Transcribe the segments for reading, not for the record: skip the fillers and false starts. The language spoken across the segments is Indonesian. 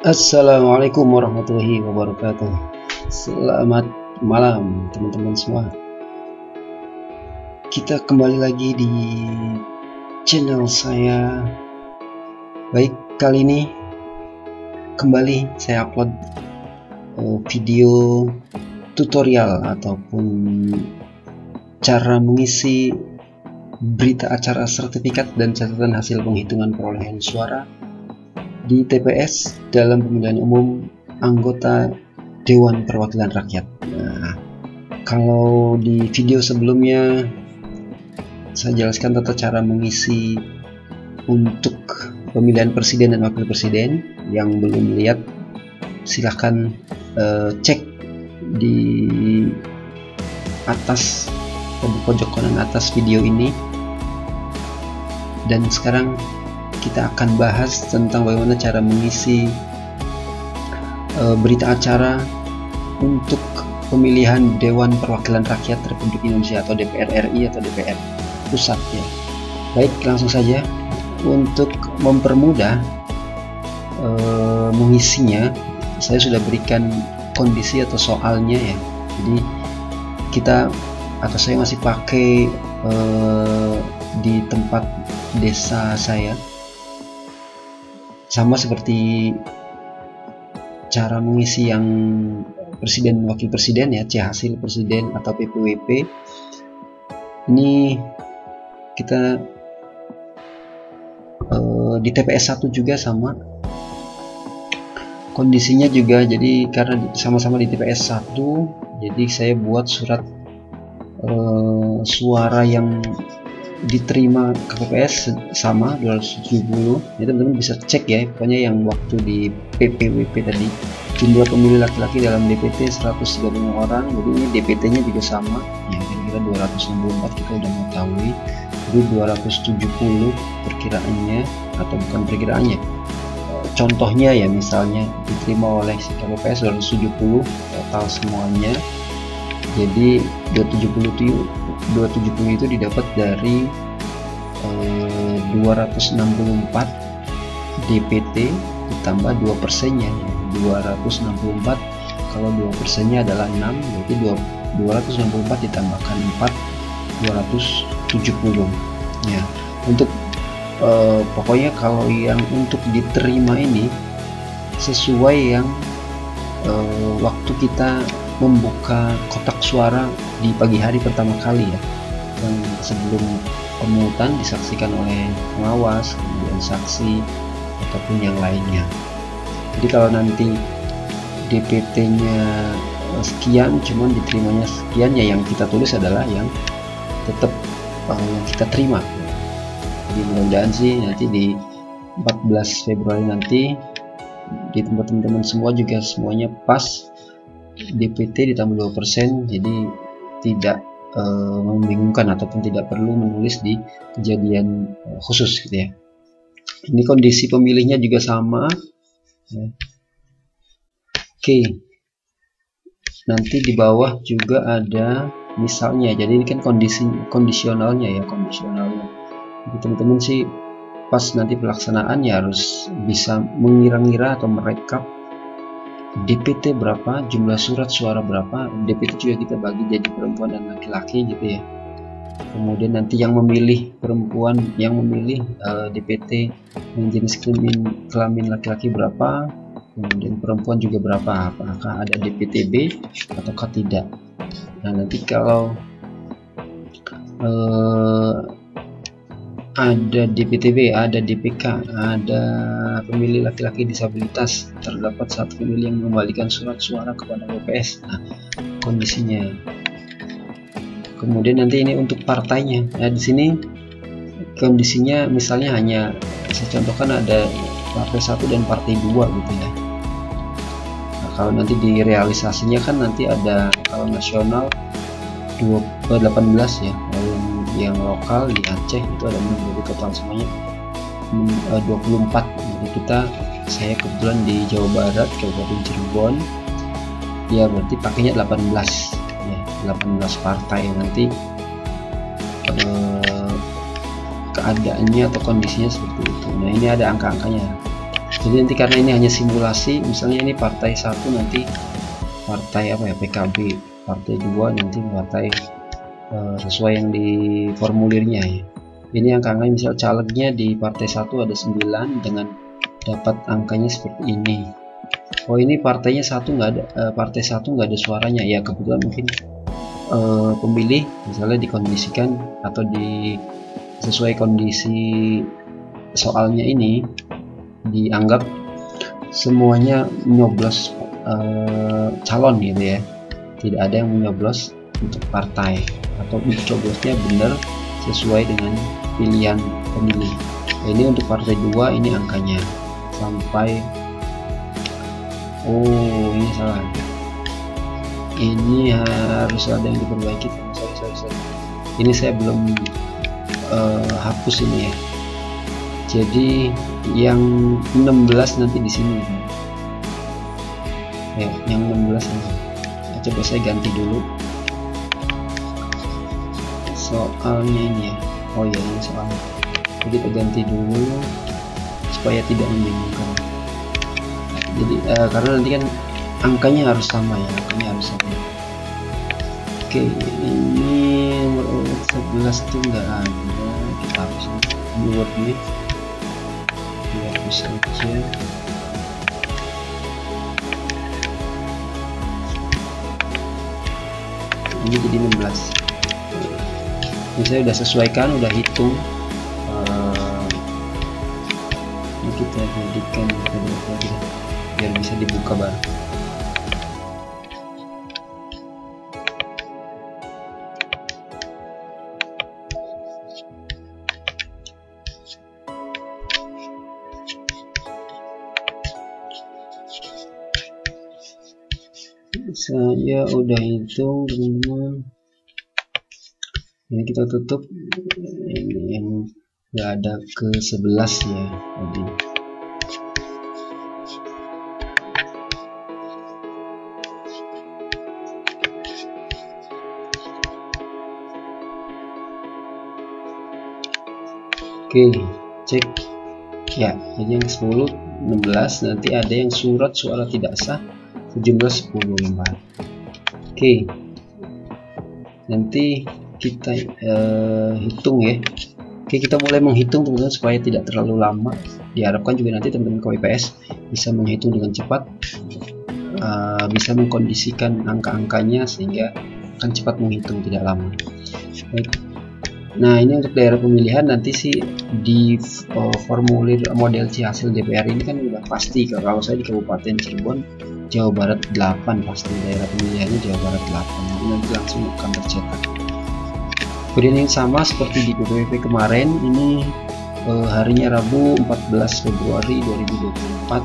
Assalamualaikum warahmatullahi wabarakatuh. Selamat malam teman-teman semua. Kita kembali lagi di channel saya. Baik, kali ini kembali saya upload video tutorial ataupun cara mengisi berita acara sertifikat dan catatan hasil penghitungan perolehan suara di TPS dalam pemilihan umum anggota Dewan Perwakilan Rakyat. Nah, kalau di video sebelumnya saya jelaskan tata cara mengisi untuk pemilihan presiden dan wakil presiden. Yang belum lihat silahkan cek di atas pojok kanan atas video ini. Dan sekarang kita akan bahas tentang bagaimana cara mengisi berita acara untuk pemilihan Dewan Perwakilan Rakyat Republik Indonesia atau DPR RI atau DPR Pusat ya. Baik, langsung saja. Untuk mempermudah mengisinya, saya sudah berikan kondisi atau soalnya ya. Jadi saya masih pakai di tempat desa saya. Sama seperti cara mengisi yang presiden wakil presiden ya, C hasil presiden atau PPWP. Ini kita di TPS 1 juga sama kondisinya juga. Jadi karena sama-sama di TPS 1, jadi saya buat surat suara yang diterima ke PPS sama 270. Jadi teman-teman bisa cek ya, pokoknya yang waktu di PPWP tadi jumlah pemilih laki-laki dalam DPT 135 orang, jadi ini DPT-nya juga sama ya, kira-kira 264 kita udah mengetahui. Jadi 270 perkiraannya, atau bukan perkiraannya, contohnya ya, misalnya diterima oleh si KPPS 270 total semuanya. Jadi 270 itu didapat dari 264 DPT ditambah 2%-nya. 264 kalau 2%-nya adalah 6, berarti 264 ditambahkan 4, 270 ya. Untuk pokoknya kalau yang untuk diterima ini sesuai yang waktu kita membuka kotak suara di pagi hari pertama kali ya, yang sebelum pemungutan disaksikan oleh pengawas, kemudian saksi ataupun yang lainnya. Jadi kalau nanti DPT-nya sekian cuman diterimanya sekian ya, yang kita tulis adalah yang tetap yang kita terima. Jadi mudah-mudahan sih nanti di 14 Februari nanti di tempat teman-teman semua juga semuanya pas DPT ditambah 2%, jadi tidak membingungkan ataupun tidak perlu menulis di kejadian khusus gitu ya. Ini kondisi pemilihnya juga sama ya. Oke, nanti di bawah juga ada misalnya, jadi ini kan kondisionalnya ya, kondisionalnya. Jadi teman-teman sih pas nanti pelaksanaan ya harus bisa mengira-ngira atau merekap DPT berapa, jumlah surat suara berapa. DPT juga kita bagi jadi perempuan dan laki-laki gitu ya. Kemudian nanti yang memilih perempuan, yang memilih DPT yang jenis kelamin laki-laki berapa, kemudian perempuan juga berapa, apakah ada DPTB ataukah tidak. Nah nanti kalau ada DPTB, ada DPK, ada pemilih laki-laki disabilitas, terdapat satu pemilih yang mengembalikan surat suara kepada PPS. Nah, kondisinya. Kemudian nanti ini untuk partainya. Nah, di sini kondisinya misalnya hanya saya contohkan ada partai 1 dan partai 2 gitu ya. Nah, kalau nanti di realisasinya kan nanti ada, kalau nasional 18 ya, yang lokal di Aceh itu ada 6, jadi total semuanya 24. Jadi saya kebetulan di Jawa Barat, Kabupaten Cirebon ya, berarti pakainya 18 ya, 18 partai. Nanti keadaannya atau kondisinya seperti itu. Nah ini ada angka-angkanya. Jadi nanti karena ini hanya simulasi, misalnya ini partai 1 nanti partai apa ya, PKB, partai 2 nanti partai sesuai yang di formulirnya ya. Ini angka-angkanya, misal calegnya di partai 1 ada 9 dengan dapat angkanya seperti ini. Oh ini partainya nggak ada, partai 1 nggak ada suaranya ya, kebetulan mungkin pemilih misalnya dikondisikan atau sesuai kondisi soalnya ini dianggap semuanya menyoblos calon gitu ya, tidak ada yang menyoblos untuk partai atau coblosnya benar sesuai dengan pilihan pemilih. Nah, ini untuk partai 2 ini angkanya sampai, oh ini salah, ini harus ada yang diperbaiki. Sorry. Ini saya belum hapus ini ya. Jadi yang 16 nanti di sini ya, yang 16 ini. Nah, coba saya ganti dulu soalnya ini ya. Oh ya, ini soalnya. Jadi kita ganti dulu supaya tidak membingungkan. Jadi karena nanti kan angkanya harus sama ya, angkanya harus sama. Oke, ini nomor urut 11 itu enggak ada, kita hapus ini word ini, dihapus saja. Ini jadi 16. Ini saya udah sesuaikan, udah hitung. Ini kita jadikan biar bisa dibuka bareng. Saya udah hitung teman-teman. Ini kita tutup, ini yang nggak ada ke 11 ya tadi. Oke, cek ya. Jadi yang 10, 16, nanti ada yang surat suara tidak sah sejumlah 10 lembar. Oke, nanti kita hitung ya. Oke, kita mulai menghitung teman-teman supaya tidak terlalu lama. Diharapkan juga nanti teman-teman KWPS bisa menghitung dengan cepat, bisa mengkondisikan angka-angkanya sehingga akan cepat menghitung, tidak lama. Baik. Nah, ini untuk daerah pemilihan nanti sih di formulir model C hasil DPR ini kan udah pasti. Kalau saya di Kabupaten Cirebon, Jawa Barat 8 pasti daerah pemilihannya Jawa Barat 8. Jadi nanti langsung akan tercetak. Kemudian yang sama seperti di PPWP kemarin, ini harinya Rabu 14 Februari 2024.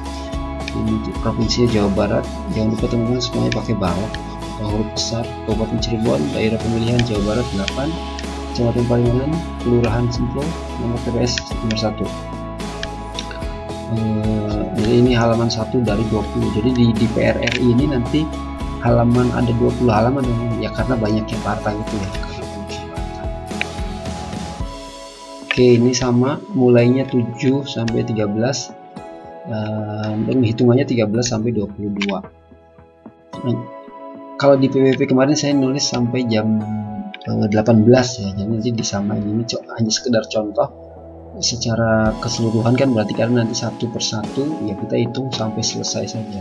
Ini di Provinsi Jawa Barat. Jangan lupa teman-teman semuanya pakai bawah huruf besar. Kabupaten Cirebon, daerah pemilihan Jawa Barat 8. Kecamatan Palimanan, Kelurahan Simplo, nomor TPS nomor 1. Jadi ini halaman 1 dari 20. Jadi di DPR RI ini nanti halaman ada 20 halaman ya, karena banyaknya partai itu ya. Oke, ini sama, mulainya 7 sampai 13 dan hitungannya 13 sampai 22. Nah, kalau di PPP kemarin saya nulis sampai jam 18 ya, jadi nanti disamain. Ini hanya sekedar contoh, secara keseluruhan kan berarti karena nanti satu persatu ya kita hitung sampai selesai saja.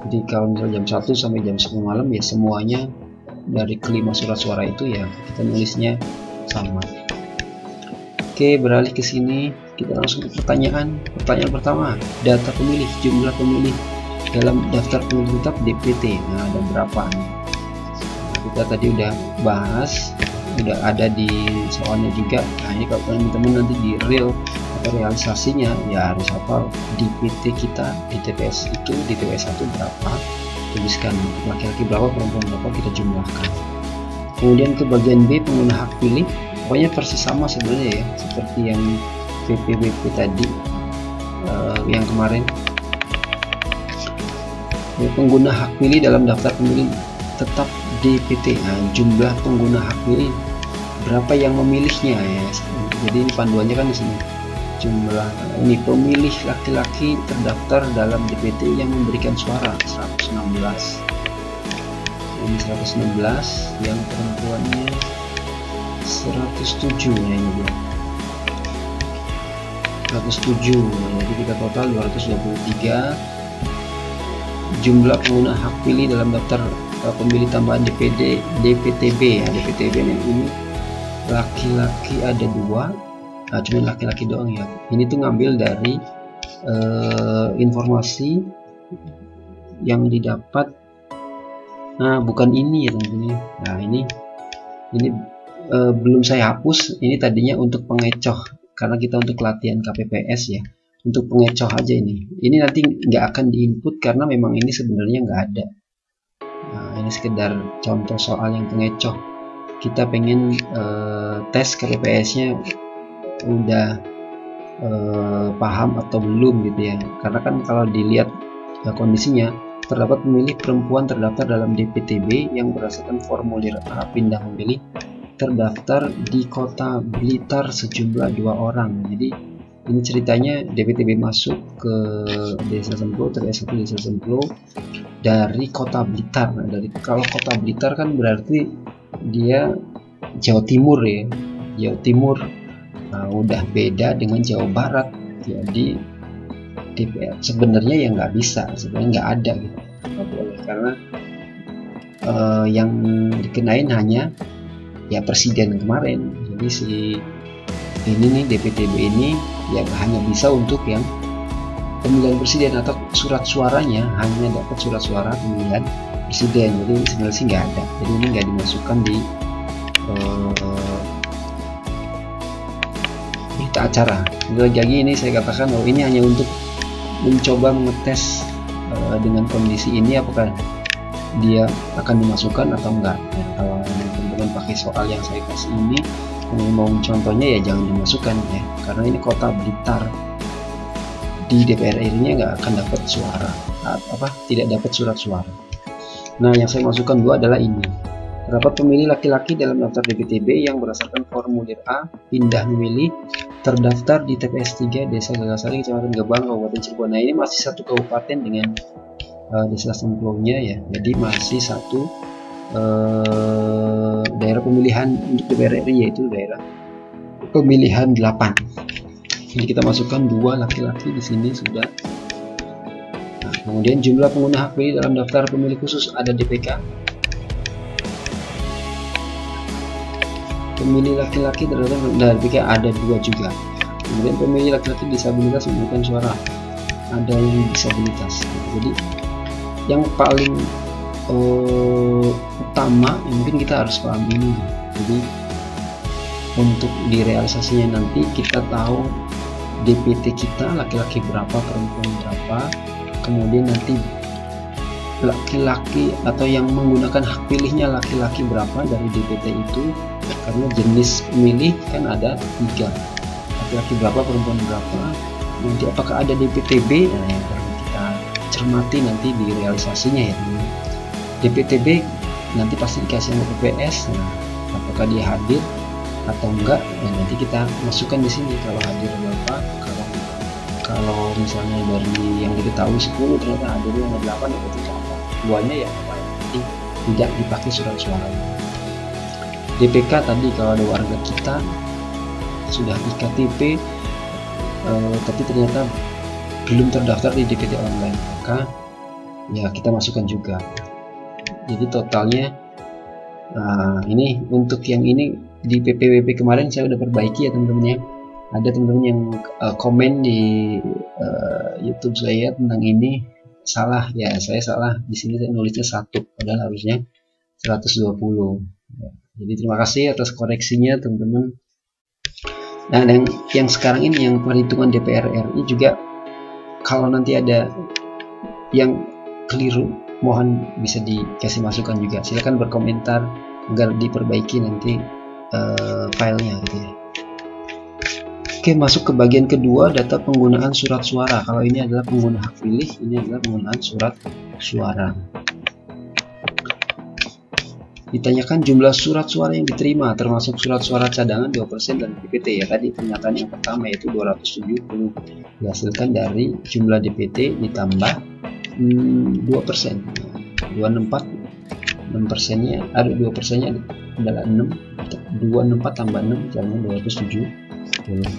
Jadi kalau misalnya jam 1 sampai jam 10 malam ya semuanya dari kelima surat suara itu ya kita nulisnya sama. Oke, beralih ke sini kita langsung ke pertanyaan. Pertanyaan pertama, data pemilih, jumlah pemilih dalam daftar pemilih tetap DPT. Nah, ada berapa nih? Kita tadi udah bahas, udah ada di soalnya juga. Nah, ini kalau teman-teman nanti di real atau realisasinya ya harus hafal DPT kita di TPS itu, di TPS 1 berapa, tuliskan laki-laki berapa, perempuan berapa, kita jumlahkan. Kemudian ke bagian B, pengguna hak pilih, pokoknya persis sama sebenarnya ya, seperti yang PPWP tadi yang kemarin. Pengguna hak pilih dalam daftar pemilih tetap DPT. Nah, jumlah pengguna hak pilih berapa yang memilihnya ya. Jadi ini panduannya kan di sini. jumlah ini pemilih laki-laki terdaftar dalam DPT yang memberikan suara 116. Ini 116, yang perempuannya 107 ya, ini dia 107. Jadi kita total 223. Jumlah pengguna hak pilih dalam daftar pemilih tambahan DPTB ya, DPTB ini laki-laki ada 2. Nah, cuma laki-laki doang ya. Ini tuh ngambil dari informasi yang didapat. Nah, bukan ini ya teman-teman. Nah, ini belum saya hapus. Ini tadinya untuk pengecoh, karena kita untuk latihan KPPS ya. Untuk pengecoh aja ini. Ini nanti nggak akan diinput karena memang ini sebenarnya nggak ada. Nah, ini sekedar contoh soal yang pengecoh. Kita pengen tes KPPS-nya udah paham atau belum gitu ya. Karena kan kalau dilihat kondisinya, terdapat pemilih perempuan terdaftar dalam DPTB yang berdasarkan formulir A pindah memilih terdaftar di Kota Blitar sejumlah 2 orang. Jadi ini ceritanya DPTB masuk ke Desa Semplo, TPS 1 Desa Semplo dari Kota Blitar. Nah, kalau Kota Blitar kan berarti dia Jawa Timur ya, Jawa Timur. Nah, udah beda dengan Jawa Barat. Jadi DPR sebenarnya ya nggak bisa, sebenarnya nggak ada gitu, nggak boleh, karena yang dikenain hanya ya presiden kemarin. Jadi si ini nih DPTB ini ya hanya bisa untuk yang pemilihan presiden, atau surat suaranya hanya dapat surat suara pemilihan presiden. Jadi sebenarnya sih nggak ada, jadi ini nggak dimasukkan di berita acara. Lagi ini saya katakan bahwa ini hanya untuk mencoba mengetes dengan kondisi ini apakah dia akan dimasukkan atau enggak. Nah, kalau teman-teman pakai soal yang saya kasih ini mau contohnya ya jangan dimasukkan ya, karena ini Kota Blitar di DPR RI-nya nggak akan dapat suara, tidak dapat surat suara. Nah, yang saya masukkan 2 adalah ini. Terdapat pemilih laki-laki dalam daftar DPTB yang berdasarkan formulir A pindah memilih terdaftar di TPS 3 Desa Gagasari, Kecamatan Gebang, Kabupaten Cirebon. Nah, ini masih satu kabupaten dengan Desa Semplo-nya ya, jadi masih satu daerah pemilihan untuk DPR RI, yaitu daerah pemilihan 8. Jadi kita masukkan 2 laki-laki di sini sudah. Nah, kemudian jumlah pengguna hak pilih dalam daftar pemilih khusus ada DPK. Pemilih laki-laki terdapat dalam DPK ada 2 juga. Kemudian pemilih laki-laki disabilitas memberikan suara, ada yang disabilitas. Jadi yang paling utama mungkin kita harus paham ini. Jadi untuk direalisasinya nanti kita tahu DPT kita laki-laki berapa, perempuan berapa, kemudian nanti laki-laki atau yang menggunakan hak pilihnya laki-laki berapa dari DPT itu, karena jenis pemilih kan ada 3, laki-laki berapa, perempuan berapa. Nanti apakah ada DPTB, nah yang perlu kita cermati nanti di realisasinya ya. DPTB nanti pasti dikasih sama PPS. Nah, apakah dia hadir atau enggak, dan nanti kita masukkan di sini kalau hadir berapa. Kalau misalnya dari yang kita tahu 10 ternyata hadirnya ada 8, ya berarti apa? 2-nya ya apa? Nanti tidak dipakai surat suara. DPK tadi kalau ada warga kita sudah iktp tapi ternyata belum terdaftar di DPT online, maka ya kita masukkan juga. Jadi totalnya ini untuk yang ini di PPWP kemarin saya udah perbaiki ya teman-teman ya. Ada teman-teman yang komen di YouTube saya tentang ini salah ya, saya salah di sini, saya nulisnya 1 padahal harusnya 120 ya. Jadi terima kasih atas koreksinya teman-teman. Nah, dan yang sekarang ini yang perhitungan DPR RI juga, kalau nanti ada yang keliru mohon bisa dikasih masukan juga, silahkan berkomentar agar diperbaiki nanti filenya gitu ya. Oke, masuk ke bagian kedua, data penggunaan surat suara. Kalau ini adalah pengguna hak pilih, ini adalah penggunaan surat suara. Ditanyakan jumlah surat suara yang diterima termasuk surat suara cadangan 2% dan DPT ya. Tadi pernyataan yang pertama yaitu 270 dihasilkan dari jumlah DPT ditambah 2%. 264 6%-nya ada 2%-nya adalah 6. 264 tambah 6 sama 270.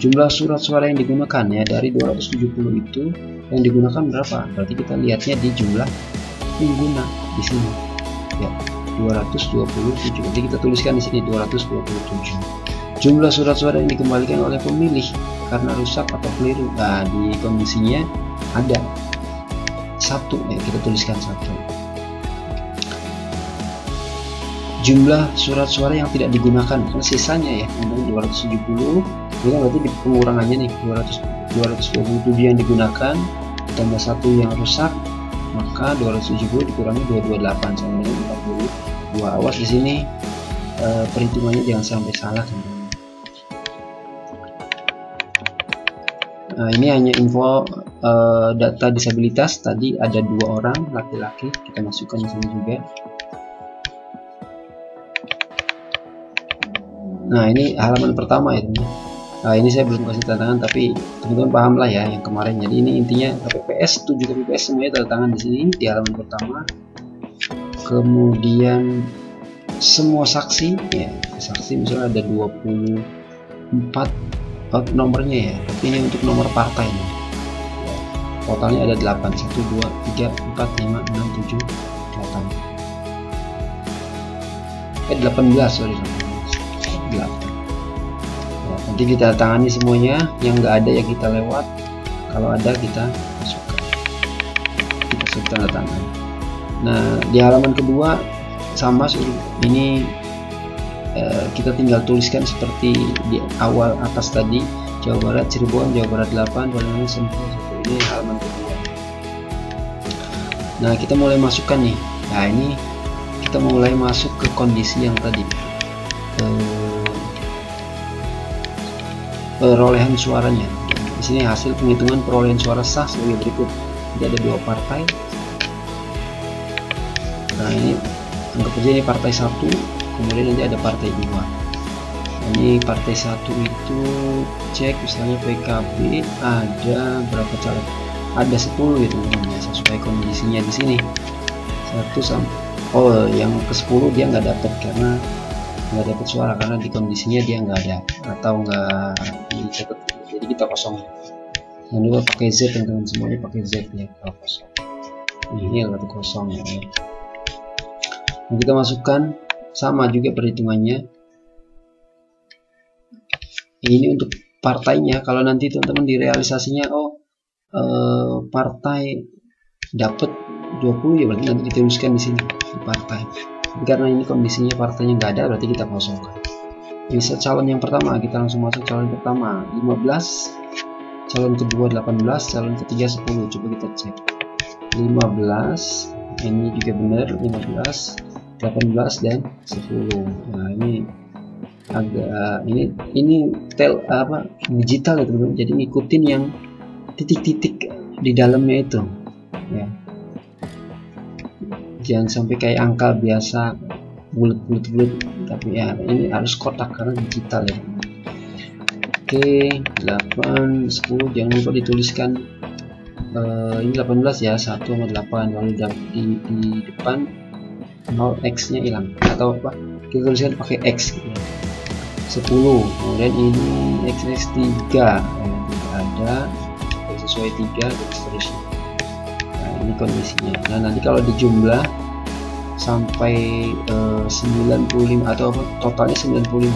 Jumlah surat suara yang digunakan ya, dari 270 itu yang digunakan berapa? Berarti kita lihatnya di jumlah pengguna di sini ya, 227. Jadi kita tuliskan di sini 227. Jumlah surat suara yang dikembalikan oleh pemilih karena rusak atau keliru. Nah, di kondisinya ada 1 ya, kita tuliskan 1. Jumlah surat suara yang tidak digunakan, karena sisanya ya, 270 ini kan berarti di pengurangannya nih, 227 yang digunakan tambah 1 yang rusak, maka 270 dikurangi 228 sama dengan 42. Awas di sini perhitungannya jangan sampai salah teman-teman. Nah, ini hanya info data disabilitas. Tadi ada 2 orang laki-laki, kita masukkan di sini juga. Nah, ini halaman pertama ya teman. Nah, ini saya belum kasih tanda tangan, tapi teman-teman paham lah ya yang kemarin. Jadi ini intinya KPPS, 7 KPPS semuanya tanda tangan di sini di halaman pertama. Kemudian semua saksi ya, saksi misalnya ada 24 nomornya ya. Ini untuk nomor partai nih. Totalnya ada 8, 1, 2, 3, 4, 5, 6, 7, 8. 18, sorry. 8. Nah, nanti kita tangani semuanya, yang nggak ada ya kita lewat, kalau ada kita masukkan, kita sebut tanda tangan. Nah, di halaman kedua sama ini kita tinggal tuliskan seperti di awal atas tadi, Jawa Barat, Cirebon, Jawa Barat 8, Palembang, Sentul. Ini halaman kedua. Nah, kita mulai masukkan nih. Nah, ini kita mulai masuk ke kondisi yang tadi, perolehan suaranya. Di sini hasil penghitungan perolehan suara sah sebagai berikut. Jadi ada 2 partai. Nah, ini anggap saja ini partai 1, kemudian nanti ada partai 2. Ini partai 1 itu cek misalnya PKB ada berapa caleg? Ada 10 gitu teman-teman, sesuai kondisinya di sini. 1 sampai yang ke 10 dia nggak dapat karena nggak dapat suara karena di kondisinya dia nggak ada atau nggak dicatat, jadi kita kosong. Jangan lupa pakai Z teman-teman, semuanya pakai Z ya kalau kosong. Ini atau kosong ya. Nah, kita masukkan sama juga perhitungannya. Ini untuk partainya, kalau nanti teman-teman di realisasinya partai dapat 20 ya, berarti nanti dituliskan di sini di partai. Karena ini kondisinya partainya nggak ada, berarti kita kosongkan. Bisa calon yang pertama, kita langsung masuk calon pertama 15, calon kedua 18, calon ketiga 10. Coba kita cek 15, ini juga benar 15, 18 dan 10. Nah, ini agak ini digital ya teman-teman, jadi ngikutin yang titik-titik di dalamnya itu ya. Jangan sampai kayak angka biasa bulat-bulat, tapi ya ini harus kotak karena digital ya. Oke, 8, 10 jangan lupa dituliskan ini 18 ya, 1 sama 8, lalu di depan 0 X nya hilang atau apa, kita tuliskan pakai X gitu ya. 10, kemudian ini X3 ya, tidak ada sesuai 3 dan seterusnya. Nah, ini kondisinya. Nah, nanti kalau dijumlah sampai 95 atau apa, totalnya 95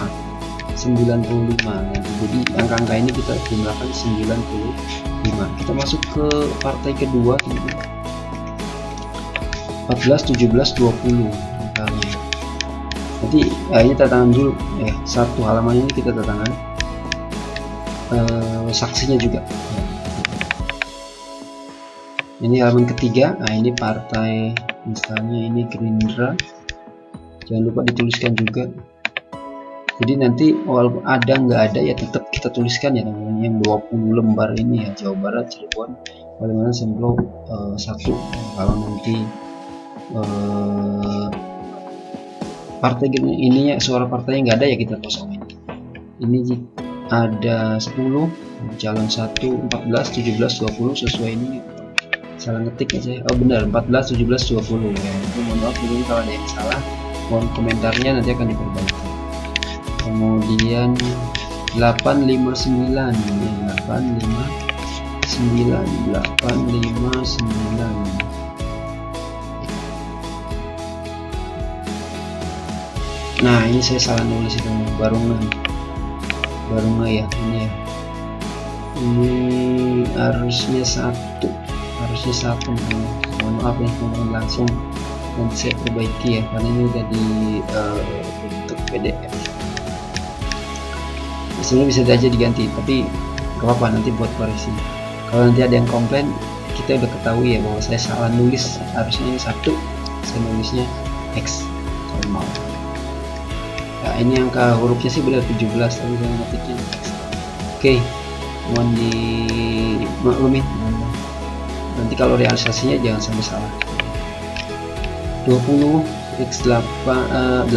nanti. Jadi angka-angka ini kita jumlahkan 95. Kita masuk ke partai kedua 14, 17, 20 angkanya. Nanti ini tanda tangan dulu ya, satu halaman ini kita tanda tangan, saksinya juga. Ini halaman ketiga. Nah, ini partai misalnya ini Gerindra, jangan lupa dituliskan juga. Jadi nanti walaupun ada nggak ada ya tetap kita tuliskan ya teman-teman, yang 20 lembar ini ya, Jawa Barat, Cirebon, Palembang, Sentul 1. Kalau nanti partai ininya suara partainya nggak ada ya kita kosongin. Ini ada 10, calon 1, 14, 17, 20 sesuai ini. Salah ngetik aja. Oh benar, 14, 17, 20 ya. Itu mohon maaf dulu kalau ada yang salah. Mohon komentarnya, nanti akan diperbaiki. Kemudian 859 ya, 859. Nah ini saya salah nulis itu, baru nggak ya ini ya. Ini harusnya satu, mohon maaf ya teman-teman, langsung nanti saya perbaiki ya, karena ini udah di bentuk PDF. Sebenarnya bisa aja diganti, tapi gak apa-apa, nanti buat koreksi. Kalau nanti ada yang komplain, kita udah ketahui ya bahwa saya salah nulis, harusnya ini 1, saya nulisnya X kalau mau. Nah, ini angka hurufnya sih benar 17, tapi saya ngetiknya X. Oke, mohon dimaklumin. Nanti kalau realisasinya jangan sampai salah. 20 X 8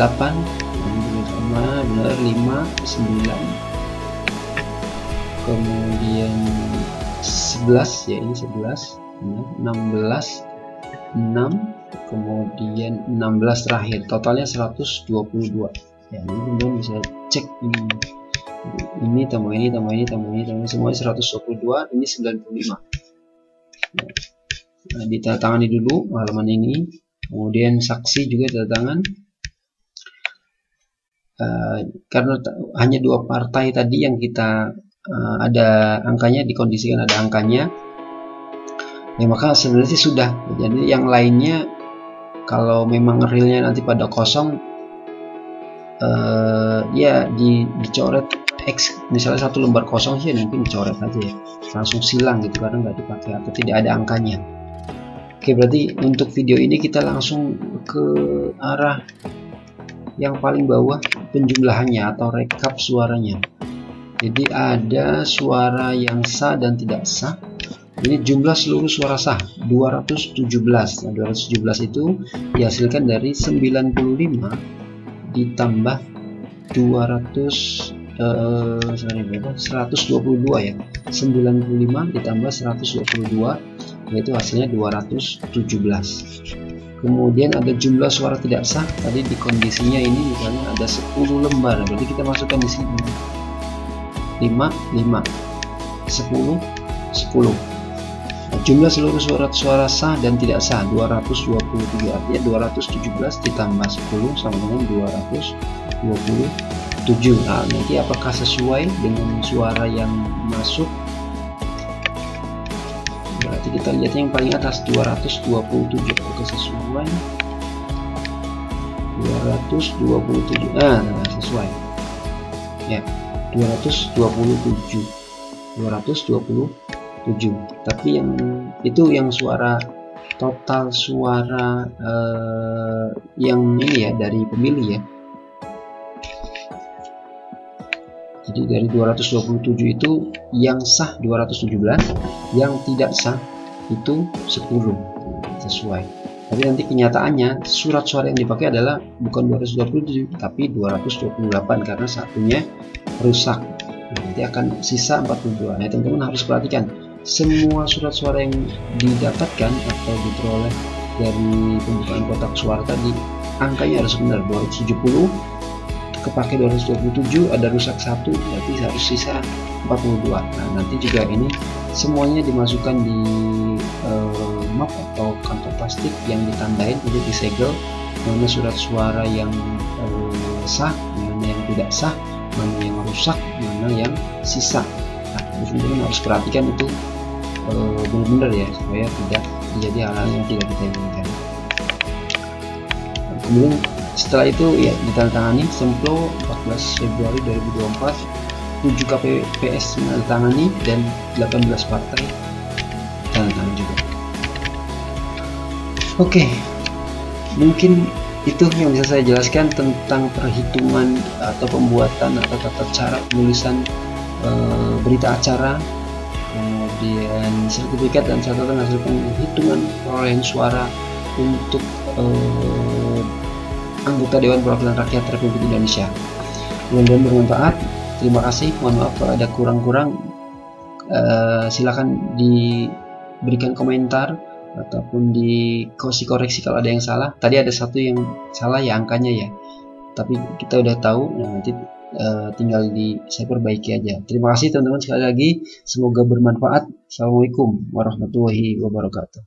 sama benar 5 9, kemudian 11 ya, ini 11 16 6, kemudian 16 terakhir, totalnya 122 ya. Ini teman-teman bisa cek ini tambah ini semuanya 122, ini 95. Nah, ditandatangani dulu halaman ini, kemudian saksi juga tanda tangan. Karena hanya 2 partai tadi yang kita ada angkanya, dikondisikan ada angkanya ya, maka sebenarnya sih sudah. Jadi yang lainnya kalau memang realnya nanti pada kosong ya dicoret X, misalnya 1 lembar kosong sih mungkin dicoret aja ya, langsung silang gitu karena nggak dipakai atau tidak ada angkanya. Oke, berarti untuk video ini kita langsung ke arah yang paling bawah, penjumlahannya atau rekap suaranya. Jadi ada suara yang sah dan tidak sah. Ini jumlah seluruh suara sah 217. Nah, 217 itu dihasilkan dari 95 ditambah 122 ya. 95 ditambah 122 yaitu hasilnya 217. Kemudian ada jumlah suara tidak sah, tadi di kondisinya ini misalnya ada 10 lembar, berarti kita masukkan di sini 5 10 10. Nah, jumlah seluruh suara sah dan tidak sah 227, artinya 217 ditambah 10 sama dengan 227. Nah, nanti apakah sesuai dengan suara yang masuk? Berarti kita lihat yang paling atas 227, apakah sesuai? 227. Nah, sesuai. Ya, 227. Tapi yang itu yang suara total suara yang ini ya dari pemilih ya. Jadi dari 227 itu yang sah 217, yang tidak sah itu 10, sesuai. Tapi nanti kenyataannya surat suara yang dipakai adalah bukan 227 tapi 228 karena satunya rusak. Nah, nanti akan sisa 42. Nah, teman-teman harus perhatikan semua surat suara yang didapatkan atau diperoleh dari pembukaan kotak suara tadi, angkanya harus benar. 270 kepake 227, ada rusak 1, berarti harus sisa 42. Nah, nanti juga ini semuanya dimasukkan di map atau kantong plastik yang ditandain untuk disegel, mana surat suara yang sah, mana yang tidak sah, mana yang rusak, mana yang sisa. Nah, teman-teman harus perhatikan itu benar-benar ya, supaya tidak terjadi hal-hal yang tidak kita inginkan. Kemudian setelah itu ya ditandatangani Semplo 14 Februari 2024, 7 KPPS menandatangani dan 18 partai tandatangan juga. Oke, mungkin itu yang bisa saya jelaskan tentang perhitungan atau pembuatan atau tata cara penulisan berita acara, kemudian sertifikat dan catatan hasil penghitungan perolehan suara untuk anggota Dewan Perwakilan Rakyat Republik Indonesia. Mudah-mudahan bermanfaat. Terima kasih. Mohon maaf kalau ada kurang-kurang. Silakan diberikan komentar ataupun dikoreksi kalau ada yang salah. Tadi ada satu yang salah ya, angkanya ya, tapi kita udah tahu. Nah, nanti tinggal saya perbaiki aja. Terima kasih teman-teman sekali lagi, semoga bermanfaat. Assalamualaikum warahmatullahi wabarakatuh.